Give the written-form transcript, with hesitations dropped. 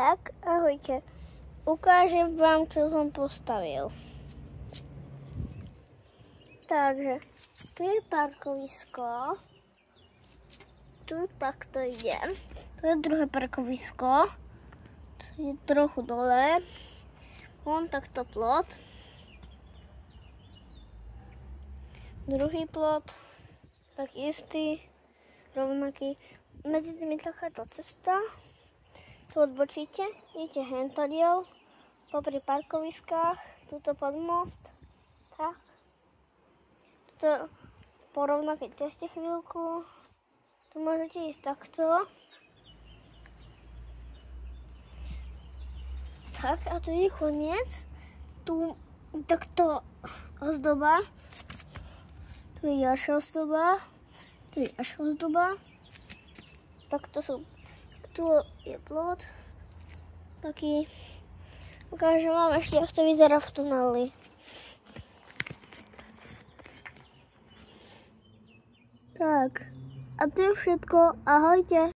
Tak, ahojte. Ukážem vám, čo som postavil. Takže, tu je parkovisko. Tu takto ide. Tu je druhé parkovisko. Tu je trochu dole. Von takto plot. Druhý plot. Tak istý. Rovnaký. Medzi tým je takáto cesta. Tu odbočíte, idete hentodiel, popri parkoviskách, tuto pod most, tak. Tuto po rovnakej ceste chvíľku, tu môžete ísť takto. Tak, a tu je koniec, tu takto ozdoba, tu je ďalšia ozdoba, tu je ďalšia ozdoba, takto sú. Tu je plot, taký, ukážem vám ešte, jak to vyzerá v tuneli. Tak, a to je všetko, ahojte.